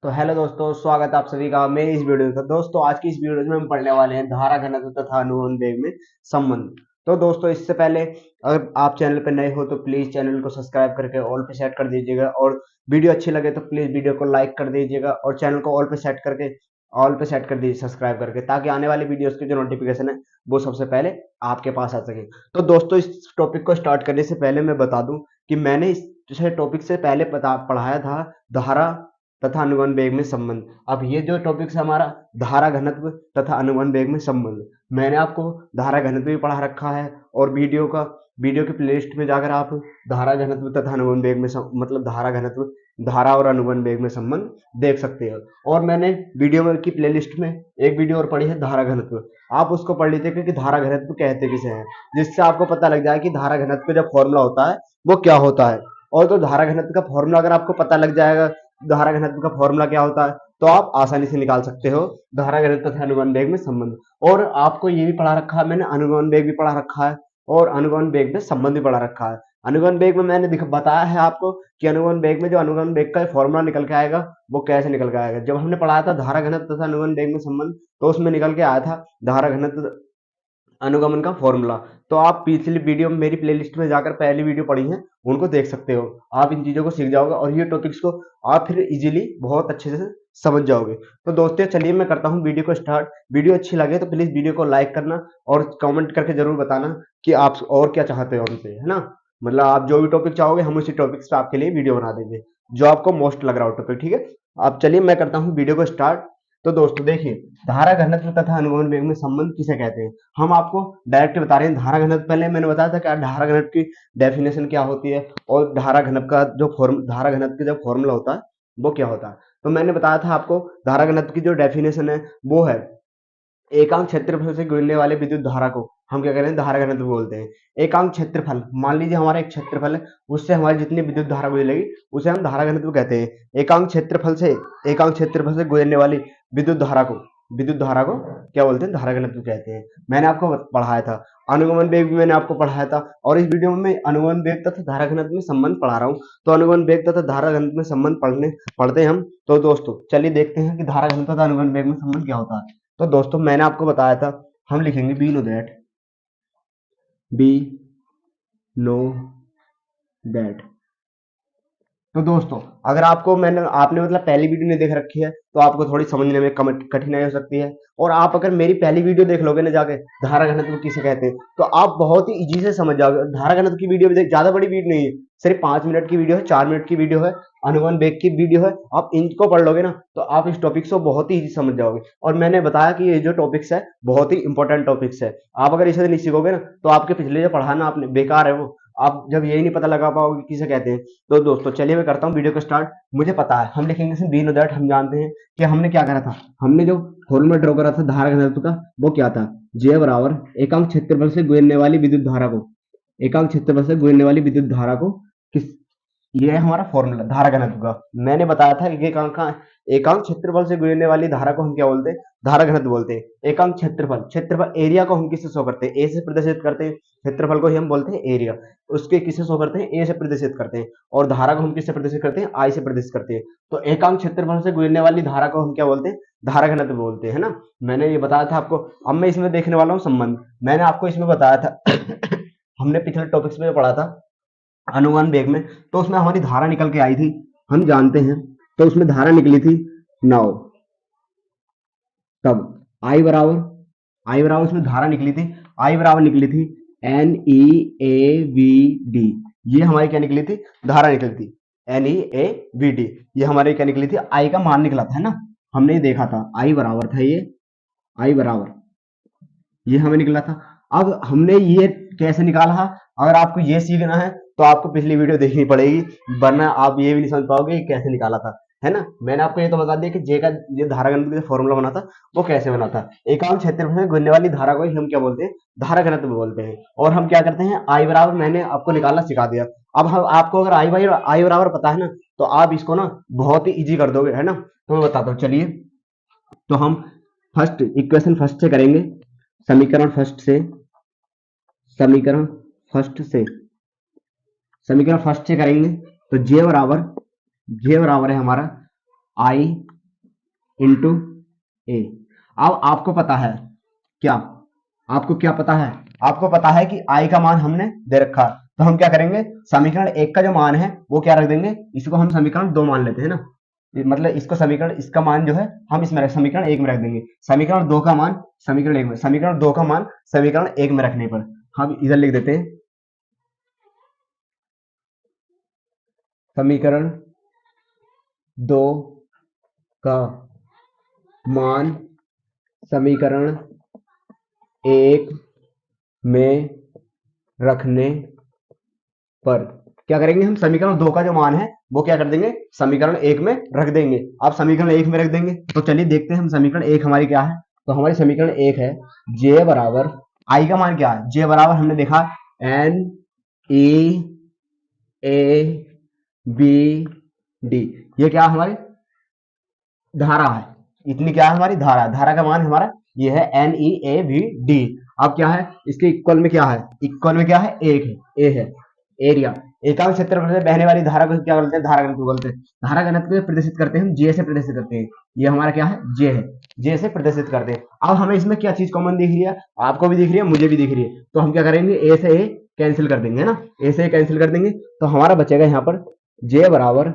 तो हेलो दोस्तों, स्वागत है आप सभी का मेरी इस वीडियो में। दोस्तों आज की इस वीडियो में हम पढ़ने वाले हैं धारा घनत्व तथा अनुवन वेग में संबंध। तो दोस्तों इससे पहले अगर आप चैनल पर नए हो तो प्लीज चैनल को सब्सक्राइब करके ऑल पे सेट कर दीजिएगा, और वीडियो अच्छी लगे तो प्लीज वीडियो को लाइक कर दीजिएगा और चैनल को ऑल पे सेट कर दीजिए सब्सक्राइब करके, ताकि आने वाली वीडियोस की जो नोटिफिकेशन है वो सबसे पहले आपके पास आ सके। तो दोस्तों इस टॉपिक को स्टार्ट करने से पहले मैं बता दूं कि मैंने इस टॉपिक से पहले पढ़ाया था धारा तथा अनुवन वेग में संबंध। अब ये जो टॉपिक है हमारा धारा घनत्व तथा अनुवन वेग में संबंध, मैंने आपको धारा घनत्व भी पढ़ा रखा है, और वीडियो की प्लेलिस्ट में जाकर आप धारा घनत्व तथा अनुवन वेग में मतलब धारा घनत्व, धारा और अनुवन वेग में संबंध देख सकते हो। और मैंने वीडियो में की प्लेलिस्ट में एक वीडियो और पढ़ी है धारा घनत्व, आप उसको पढ़ लीजिए क्योंकि धारा घनत्व कहते किसे हैं, जिससे आपको पता लग जाए कि धारा घनत्व का जो फॉर्मूला होता है वो क्या होता है। और तो धारा घनत्व का फॉर्मूला अगर आपको पता लग जाएगा धारा घनत्व का फॉर्मूला क्या होता है, तो आप आसानी से निकाल सकते हो धारा घनत्व तथा अनुवन वेग में संबंध। और आपको ये भी पढ़ा रखा है मैंने, अनुवन वेग भी पढ़ा रखा है और अनुवन वेग में संबंध भी पढ़ा रखा है। अनुवन वेग में मैंने बताया है आपको कि अनुवन वेग में जो अनुवन वेग का फॉर्मूला निकल के आएगा वो कैसे निकल के आएगा। जब हमने पढ़ाया था धारा घनत्व तथा अनुवन वेग में संबंध, तो उसमें निकल के आया था धारा घनत्व अनुगमन का फॉर्मूला। तो आप पिछली वीडियो में मेरी प्लेलिस्ट में जाकर पहली वीडियो पढ़ी है उनको देख सकते हो, आप इन चीजों को सीख जाओगे और ये टॉपिक्स को आप फिर इजीली बहुत अच्छे से समझ जाओगे। तो दोस्तों चलिए मैं करता हूँ वीडियो को स्टार्ट। वीडियो अच्छी लगे तो प्लीज वीडियो को लाइक करना और कमेंट करके जरूर बताना कि आप और क्या चाहते हो हमसे, है ना। मतलब आप जो भी टॉपिक चाहोगे हम उसी टॉपिक्स पे आपके लिए वीडियो बना देंगे जो आपको मोस्ट लग रहा हो टॉपिक, ठीक है। आप चलिए मैं करता हूँ वीडियो को स्टार्ट। तो दोस्तों देखिए, धारा घनत्व तथा अनुगमन वेग में संबंध किसे कहते हैं, हम आपको डायरेक्ट बता रहे हैं। धारा घनत्व पहले मैंने बताया था कि धारा घनत्व की डेफिनेशन क्या होती है, और धारा घनत्व का जो धारा घनत्व का जो फॉर्मूला होता है वो क्या होता है। तो मैंने बताया था आपको धारा घनत्व की जो डेफिनेशन है वो है एकांक क्षेत्रफल से गुजरने वाले विद्युत धारा को हम क्या कहते हैं, धारा घनत्व बोलते हैं। एकांक क्षेत्रफल, मान लीजिए हमारा एक क्षेत्रफल है, उससे हमारी जितनी विद्युत धारा गुजरेगी उसे हम धारा घनत्व कहते हैं। एकांक क्षेत्रफल से गुजरने वाली विद्युत धारा को क्या बोलते हैं, धारा घनत्व कहते हैं। मैंने आपको पढ़ाया था। अनुगमन वेग भी मैंने आपको पढ़ाया था, और इस वीडियो में मैं अनुगमन वेग तथा धारा घनत्व में संबंध पढ़ा रहा हूँ। तो अनुगमन वेग तथा धारा घनत्व में संबंध पढ़ते हैं हम। तो दोस्तों चलिए देखते हैं कि धारा घनत्व तथा अनुगमन वेग में संबंध क्या होता है। तो दोस्तों मैंने आपको बताया था, हम लिखेंगे बी नो दैट। तो दोस्तों अगर आपने मतलब पहली वीडियो नहीं देख रखी है तो आपको थोड़ी समझने में कठिनाई हो सकती है। और आप अगर मेरी पहली वीडियो देख लोगे ना जाके, धारा घनत्व किसे कहते हैं, तो आप बहुत ही इजी से समझ जाओगे। धारा घनत्व की वीडियो भी ज्यादा बड़ी वीडियो नहीं है, सिर्फ 5 मिनट की वीडियो है, 4 मिनट की वीडियो है, अनुवन वेग की वीडियो है। आप इनको पढ़ लोगे ना तो आप इस टॉपिक को बहुत ही इजी समझ जाओगे। और मैंने बताया कि ये जो टॉपिक्स है बहुत ही इंपॉर्टेंट टॉपिक्स है, आप अगर इसे नहीं सीखोगे ना तो आपके पिछले जो पढ़ाना आपने बेकार है वो, आप जब यही नहीं पता लगा पाओगे किसे कहते हैं। तो दोस्तों चलिए मैं करता हूँ वीडियो को स्टार्ट। मुझे पता है, हम लिखेंगे इसमें बी नो दैट। हम जानते हैं कि हमने क्या करा था, हमने जो फॉर्मूला ड्रॉ करा था धारा घनत्व का वो क्या था, जे बराबर एकांक क्षेत्रफल से गुजरने वाली विद्युत धारा को, एकांक क्षेत्रफल से गुजरने वाली विद्युत धारा को किस, ये है हमारा फॉर्मूला धारा घनत्व का। मैंने बताया था कि एकांक क्षेत्रफल से गुजरने वाली धारा को हम क्या बोलते हैं, धारा घनत्व बोलते हैं। एकांक क्षेत्रफल एरिया को हम किससे शो करते हैं, ए से प्रदर्शित करते हैं। क्षेत्रफल को ही हम बोलते हैं एरिया, उसके किससे शो करते हैं, ए से प्रदर्शित करते हैं। और धारा को हम किससे प्रदर्शित करते हैं, आई से प्रदर्शित करते हैं। तो एकांक क्षेत्रफल से गुजरने वाली धारा को हम क्या बोलते हैं, धारा घनत्व बोलते हैं, है ना। मैंने ये बताया था आपको। अब मैं इसमें देखने वाला हूँ संबंध। मैंने आपको इसमें बताया था हमने पिछले टॉपिक्स में पढ़ा था अनुमान वेग में, तो उसमें हमारी धारा निकल के आई थी, हम जानते हैं। तो उसमें धारा निकली थी 9, तब आई बराबर उसमें धारा निकली थी, आई बराबर निकली थी NeAVD। ये हमारी क्या निकली थी, धारा निकली थी NeAVD। ये हमारी क्या निकली थी, आई का मान निकला था, है ना। हमने ये देखा था आई बराबर था, ये आई बराबर ये हमें निकला था। अब हमने ये कैसे निकाला है, अगर आपको ये सीखना है तो आपको पिछली वीडियो देखनी पड़ेगी, वरना आप ये भी नहीं समझ पाओगे कि कैसे निकाला था, है ना। मैंने आपको ये तो बता दिया कि जे का जो धारा घनत्व का फॉर्मूला बना था वो कैसे बना था। एकांक क्षेत्रफल में घूमने वाली धारा को ही हम क्या बोलते हैं, धारा घनत्व बोलते हैं। और हम क्या करते हैं, आई बराबर मैंने आपको निकालना सिखा दिया। अब हम आपको अगर आई बराबर पता है ना तो आप इसको ना बहुत ही इजी कर दोगे, है ना। तो मैं बताता हूँ, चलिए। तो हम इक्वेशन फर्स्ट से करेंगे, समीकरण फर्स्ट से समीकरण फर्स्ट से समीकरण फर्स्ट से करेंगे। तो जे बराबर है हमारा आई इंटू ए। अब आपको पता है क्या, आपको क्या पता है, आपको पता है कि आई का मान हमने दे रखा, तो हम क्या करेंगे, समीकरण एक का जो मान है वो क्या रख देंगे, इसको हम समीकरण दो मान लेते हैं ना, मतलब इसको समीकरण, इसका मान जो है हम इसमें समीकरण एक में रख देंगे, समीकरण दो का मान समीकरण एक में, समीकरण दो का मान समीकरण एक में रखने पर हम इधर लिख देते हैं समीकरण दो का मान समीकरण एक में रखने पर क्या करेंगे, हम समीकरण दो का जो मान है वो क्या कर देंगे, समीकरण एक में रख देंगे। अब समीकरण एक में रख देंगे तो चलिए देखते हैं हम समीकरण एक हमारी क्या है। तो हमारी समीकरण एक है जे बराबर, आई का मान क्या है, जे बराबर हमने देखा N E A V D, ये क्या हमारी धारा है, इतनी क्या है हमारी धारा, धारा का मान हमारा ये है N E A V D. अब क्या है, इसके इक्वल में क्या है, इक्वल में क्या है, एक है, ए है एरिया, एकांक क्षेत्रफल से बहने वाली धारा को क्या बोलते हैं, धारा घनत्व बोलते हैं। धारा घनत्व को प्रदर्शित करते हैं हम जे से प्रदर्शित करते हैं, ये हमारा क्या है, जे है, जे से प्रदर्शित करते हैं। अब हमें इसमें क्या चीज कॉमन दिख रही है, आपको भी दिख रही है, मुझे भी दिख रही है, तो हम क्या करेंगे, ए से ए कैंसिल कर देंगे, है ना, ए से ए कैंसिल कर देंगे, तो हमारा बचेगा यहाँ पर जे बराबर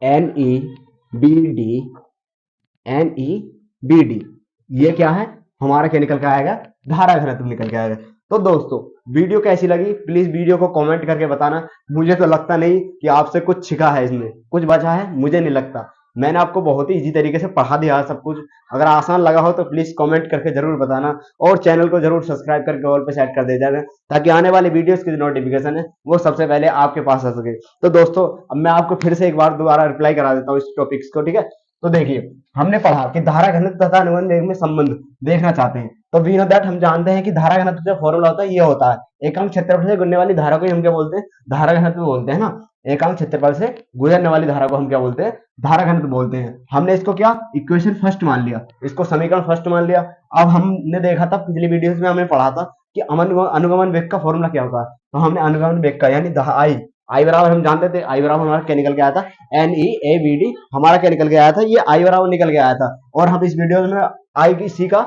N E V D, N E V D, ये क्या है हमारा, क्या निकल के आएगा, धारा घनत्व निकल के आएगा। तो दोस्तों वीडियो कैसी लगी प्लीज वीडियो को कमेंट करके बताना, मुझे तो लगता नहीं कि आपसे कुछ छिका है, इसमें कुछ बचा है, मुझे नहीं लगता, मैंने आपको बहुत ही इजी तरीके से पढ़ा दिया सब कुछ। अगर आसान लगा हो तो प्लीज कमेंट करके जरूर बताना, और चैनल को जरूर सब्सक्राइब करके ऑल पे सेट कर दे जाना, ताकि आने वाली वीडियोस की जो नोटिफिकेशन है वो सबसे पहले आपके पास आ सके। तो दोस्तों अब मैं आपको फिर से एक बार दोबारा रिप्लाई करा देता हूँ इस टॉपिक्स को, ठीक है। तो देखिए हमने पढ़ा कि धारा घनत्व तथा अनुबंध वेग में संबंध देखना चाहते हैं, तो वी नो दैट हम जानते हैं कि धारा घनत्व जो फॉर्मूला होता है ये होता है, एकांक क्षेत्रफल से गुजरने वाली धारा को हम क्या बोलते हैं, धारा घनत्व बोलते हैं ना, एकांक क्षेत्रफल से गुजरने वाली धारा को हम क्या बोलते हैं, धारा घनत्व बोलते हैं। हमने इसको क्या इक्वेशन फर्स्ट मान लिया, इसको समीकरण फर्स्ट मान लिया। अब हमने देखा था पिछली वीडियोस में, हमने पढ़ा था कि अनुगमन वेग का फॉर्मूला क्या होता है, तो हमने अनुगमन वेग का यानी आई बराबर हम जानते थे, आई बराबर हमारा क्या निकल के आया था, N E A V D, हमारा क्या निकल के आया था, ये आई बराबर निकल के आया था। और हम इस वीडियो में आई की सी का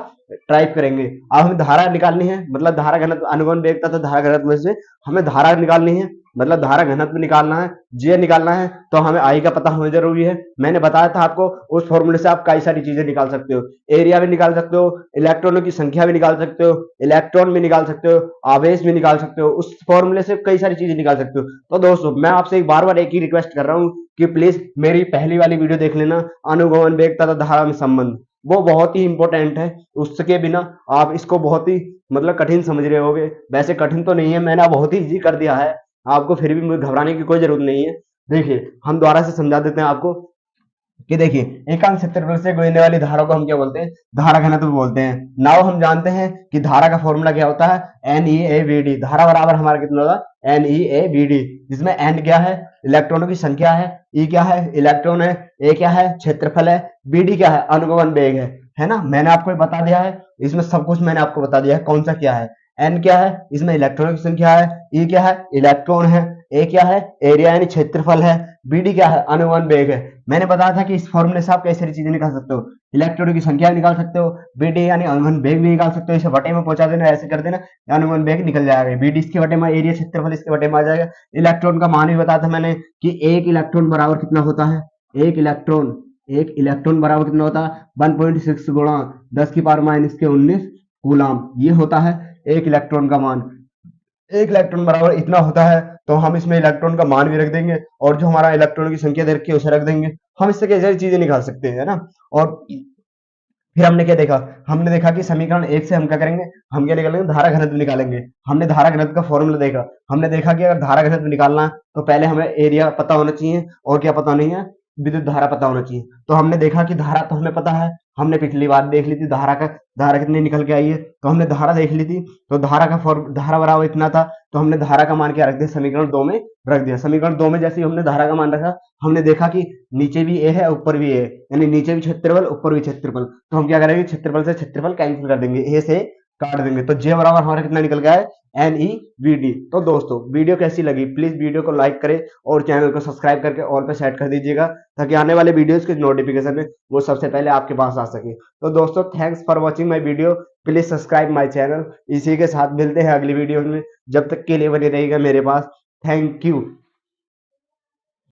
टाइप करेंगे। अब हमें धारा निकालनी है, मतलब धारा घनत्व, अनुगमन वेग तथा धारा घनत्व में से हमें धारा निकालनी है, मतलब धारा घनत्व निकालना है, जे निकालना है, तो हमें आई का पता होना जरूरी है। मैंने बताया था आपको, उस फॉर्मूले से आप कई सारी चीजें निकाल सकते हो, एरिया भी निकाल सकते हो, इलेक्ट्रॉनों की संख्या भी निकाल सकते हो, इलेक्ट्रॉन भी निकाल सकते हो, आवेश भी निकाल सकते हो, उस फॉर्मूले से कई सारी चीजें निकाल सकते हो। तो दोस्तों मैं आपसे बार बार एक ही रिक्वेस्ट कर रहा हूँ कि प्लीज मेरी पहली वाली वीडियो देख लेना, अनुगमन वेग तथा धारा में संबंध, वो बहुत ही इंपॉर्टेंट है, उसके बिना आप इसको बहुत ही मतलब कठिन समझ रहे होगे, वैसे कठिन तो नहीं है, मैंने बहुत ही इजी कर दिया है आपको, फिर भी घबराने की कोई जरूरत नहीं है। देखिए हम दोबारा से समझा देते हैं आपको कि देखिए एकांक क्षेत्रफल से गुजरने वाली धारा को हम क्या बोलते हैं, धारा घनत्व बोलते हैं। नाउ हम जानते हैं कि धारा का फॉर्मूला क्या होता है, N E A V D, धारा बराबर हमारा कितना होगा, N E A V D, जिसमें एन क्या है, इलेक्ट्रॉनों की संख्या है, ई क्या है, इलेक्ट्रॉन है, ए क्या है, क्षेत्रफल है, बी डी क्या है, अनुगमन वेग है ना, मैंने आपको बता दिया है, इसमें सब कुछ मैंने आपको बता दिया है, कौन सा क्या है, एन क्या है, इसमें इलेक्ट्रॉनों की संख्या है, ई क्या है, इलेक्ट्रॉन है, ए क्या है, एरिया यानी क्षेत्रफल है, बी डी क्या है, अनुगमन वेग है। मैंने बताया था कि इस फॉर्मूले से आप कई सारी चीजें निकाल सकते हो, इलेक्ट्रॉनों की संख्या भी निकाल सकते हो, बी डी यानी अनुगमन वेग भी निकाल सकते हो, इसे बटे में पहुंचा देना, ऐसे कर देना, अनुगमन वेग निकल जाएगा, बी डी इसके बटे में, एरिया क्षेत्रफल इसके बटे में आ जाएगा। इलेक्ट्रॉन का मान भी बताया था मैंने कि एक इलेक्ट्रॉन बराबर कितना होता है, एक इलेक्ट्रॉन बराबर कितना होता है, 1.6 गुणा 10 की पावर माइनस के 19 कूलाम, ये होता है एक इलेक्ट्रॉन का मान। एक इलेक्ट्रॉन बराबर इतना होता है, तो हम इसमें इलेक्ट्रॉन का मान भी रख देंगे, और जो हमारा इलेक्ट्रॉन की संख्या दे रखी है उसे रख देंगे। हम इससे कई सारी चीजें निकाल सकते हैं, है ना। और फिर हमने क्या देखा, हमने देखा कि समीकरण एक से हम क्या करेंगे, हम क्या निकालेंगे, धारा घनत्व निकालेंगे। हमने धारा घनत्व का फॉर्मूला देखा, हमने देखा कि अगर धारा घनत्व निकालना है तो पहले हमें एरिया पता होना चाहिए, और क्या पता नहीं है, विद्युत धारा पता होना चाहिए। तो हमने देखा कि धारा तो हमें पता है, हमने पिछली बार देख ली थी धारा कितनी निकल के आई है, तो हमने धारा देख ली थी, तो धारा बराबर इतना था, तो हमने धारा का मान क्या रख दिया, समीकरण दो में रख दिया। समीकरण दो में जैसे ही हमने धारा का मान रखा, हमने देखा कि नीचे भी ए है ऊपर भी ए है, यानी नीचे भी क्षेत्रफल ऊपर भी क्षेत्रफल, तो हम क्या करेंगे, क्षेत्रफल से क्षेत्रफल कैंसिल कर देंगे, ए से काट देंगे, तो जे बराबर हमारा कितना निकल गया है, NEVD। तो दोस्तों वीडियो कैसी लगी प्लीज वीडियो को लाइक करें और चैनल को सब्सक्राइब करके ऑल पे सेट कर दीजिएगा, ताकि आने वाले वीडियोस के नोटिफिकेशन में वो सबसे पहले आपके पास आ सके। तो दोस्तों thanks for watching my video, please subscribe my channel. इसी के साथ मिलते हैं अगली वीडियो में, जब तक के लिए बने रहेगा मेरे पास। Thank you.